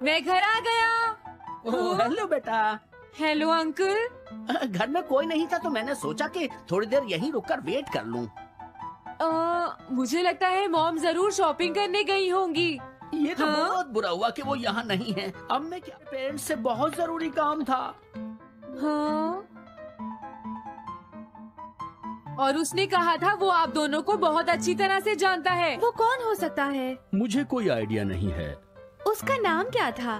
मैं घर आ गया। ओह, हेलो बेटा। Hello uncle. घर में कोई नहीं था तो मैंने सोचा कि थोड़ी देर यहीं रुककर वेट कर लूं। मुझे लगता है मॉम जरूर शॉपिंग करने गई होंगी। ये तो हाँ? बहुत बुरा हुआ कि वो यहाँ नहीं है। अब मैं क्या, पेरेंट्स से बहुत जरूरी काम था। हाँ? और उसने कहा था वो आप दोनों को बहुत अच्छी तरह से जानता है। वो कौन हो सकता है? मुझे कोई आइडिया नहीं है। उसका नाम क्या था?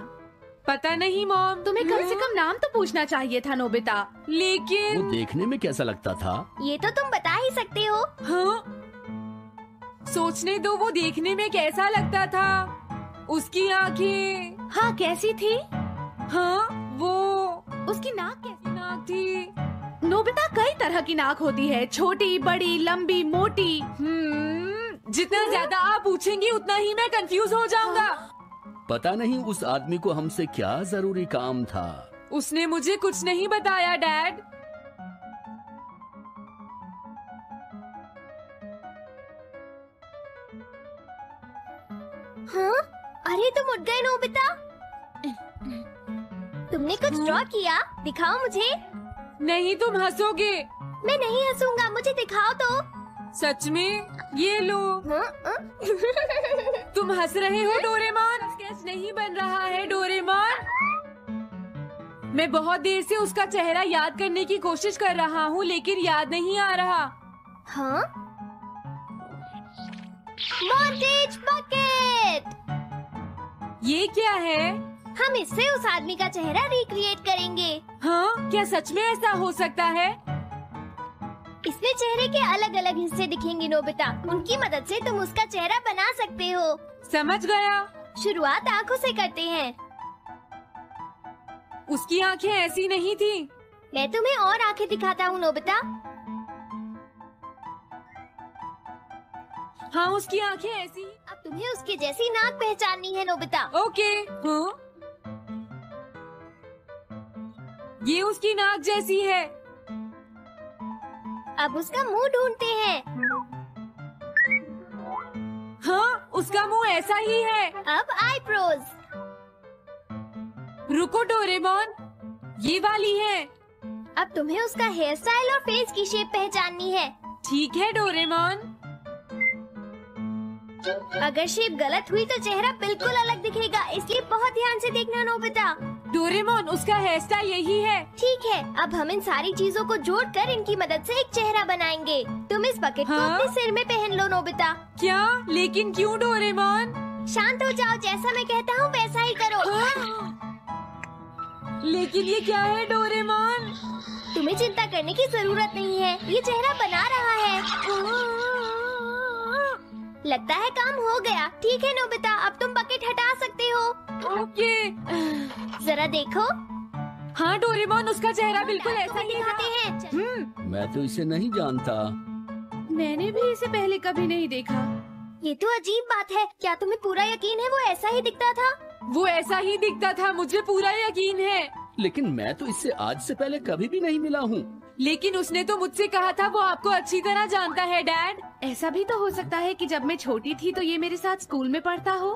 पता नहीं मॉम। तुम्हें कम से कम नाम तो पूछना चाहिए था नोबिता। लेकिन वो देखने में कैसा लगता था? ये तो तुम बता ही सकते हो। हाँ? सोचने दो, वो देखने में कैसा लगता था। उसकी आंखें। हाँ, कैसी थी? हाँ, वो उसकी नाक कैसी नाक थी। नोबिता, कई तरह की नाक होती है, छोटी, बड़ी, लंबी, मोटी। जितना ज्यादा आप पूछेंगी उतना ही मैं कंफ्यूज हो जाऊंगा। पता नहीं उस आदमी को हमसे क्या जरूरी काम था। उसने मुझे कुछ नहीं बताया डैड। हाँ? अरे तुम उठ गए नोबिता। तुमने कुछ ड्रॉ किया? दिखाओ मुझे। नहीं, तुम हंसोगे। मैं नहीं हंसूंगा, मुझे दिखाओ तो। सच में? ये लो। तुम हंस रहे हो डोरेमोन? स्केच नहीं बन रहा है डोरेमोन। मैं बहुत देर से उसका चेहरा याद करने की कोशिश कर रहा हूँ लेकिन याद नहीं आ रहा। हाँ? Montage bucket. ये क्या है? हम इससे उस आदमी का चेहरा रिक्रिएट करेंगे। हाँ? क्या सच में ऐसा हो सकता है? इसमें चेहरे के अलग अलग हिस्से दिखेंगे नोबिता। उनकी मदद से तुम उसका चेहरा बना सकते हो। समझ गया। शुरुआत आँखों से करते हैं। उसकी आंखें ऐसी नहीं थी। मैं तुम्हें और आंखें दिखाता हूँ नोबिता। हाँ, उसकी आंखें ऐसी। अब तुम्हें उसकी जैसी नाक पहचाननी है नोबिता। ओके। हाँ? ये उसकी नाक जैसी है। अब उसका मुंह ढूंढते हैं। हाँ, उसका मुंह ऐसा ही है। अब आईब्रोज। रुको डोरेमोन, ये वाली है। अब तुम्हें उसका हेयर स्टाइल और फेस की शेप पहचाननी है। ठीक है डोरेमोन। अगर शेप गलत हुई तो चेहरा बिल्कुल अलग दिखेगा, इसलिए बहुत ध्यान से देखना नोबिता। डोरेमोन, उसका हेयर स्टाइल यही है। ठीक है, अब हम इन सारी चीजों को जोड़कर इनकी मदद से एक चेहरा बनाएंगे। तुम इस बकेट को हाँ? अपने सिर में पहन लो नोबिता। क्या? लेकिन क्यों डोरेमोन? शांत हो जाओ, जैसा मैं कहता हूँ वैसा ही करो। लेकिन ये क्या है डोरेमोन? तुम्हें चिंता करने की जरूरत नहीं है, ये चेहरा बना रहा है। लगता है काम हो गया। ठीक है नोबिता, अब तुम बकेट हटा सकते हो। ओके। जरा देखो। हाँ डोरेमोन, उसका चेहरा बिल्कुल ऐसा ही दिखाते था। हैं। मैं तो इसे नहीं जानता। मैंने भी इसे पहले कभी नहीं देखा। ये तो अजीब बात है। क्या तुम्हें पूरा यकीन है वो ऐसा ही दिखता था? वो ऐसा ही दिखता था, मुझे पूरा यकीन है। लेकिन मैं तो इससे आज से पहले कभी भी नहीं मिला हूँ। लेकिन उसने तो मुझसे कहा था वो आपको अच्छी तरह जानता है डैड। ऐसा भी तो हो सकता है कि जब मैं छोटी थी तो ये मेरे साथ स्कूल में पढ़ता हो।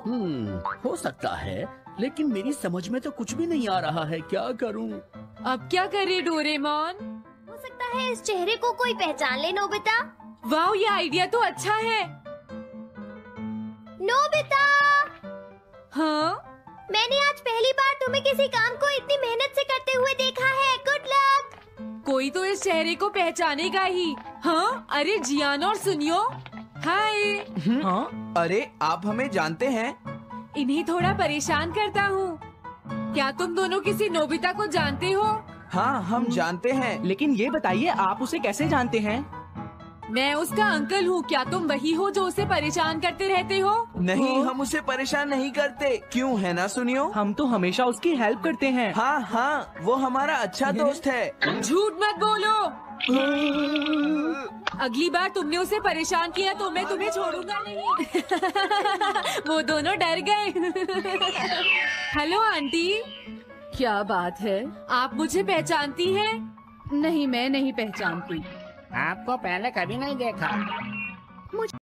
हो सकता है, लेकिन मेरी समझ में तो कुछ भी नहीं आ रहा है। क्या करूँ? अब क्या करे डोरेमोन? हो सकता है इस चेहरे को कोई पहचान ले नोबिता। वाह, ये आइडिया तो अच्छा है। नोबिता, हाँ? मैंने आज पहली बार तुम्हें किसी काम को इतनी मेहनत से करते हुए देखा है। Good luck. कोई तो इस चेहरे को पहचानेगा ही। हाँ? अरे जियान और सुनियो, हाय। हाँ? अरे आप हमें जानते हैं? इन्हें थोड़ा परेशान करता हूँ। क्या तुम दोनों किसी नोबिता को जानते हो? हाँ, हम जानते हैं, लेकिन ये बताइए आप उसे कैसे जानते हैं? मैं उसका अंकल हूँ। क्या तुम वही हो जो उसे परेशान करते रहते हो? नहीं, हम उसे परेशान नहीं करते। क्यों, है ना सुनियो? हम तो हमेशा उसकी हेल्प करते हैं। हाँ हाँ, वो हमारा अच्छा दोस्त है। झूठ मत बोलो। अगली बार तुमने उसे परेशान किया तो मैं तुम्हें छोड़ूंगा नहीं। वो दोनों डर गए। Hello aunty. क्या बात है? आप मुझे पहचानती हैं? नहीं, मैं नहीं पहचानती। आपको पहले कभी नहीं देखा।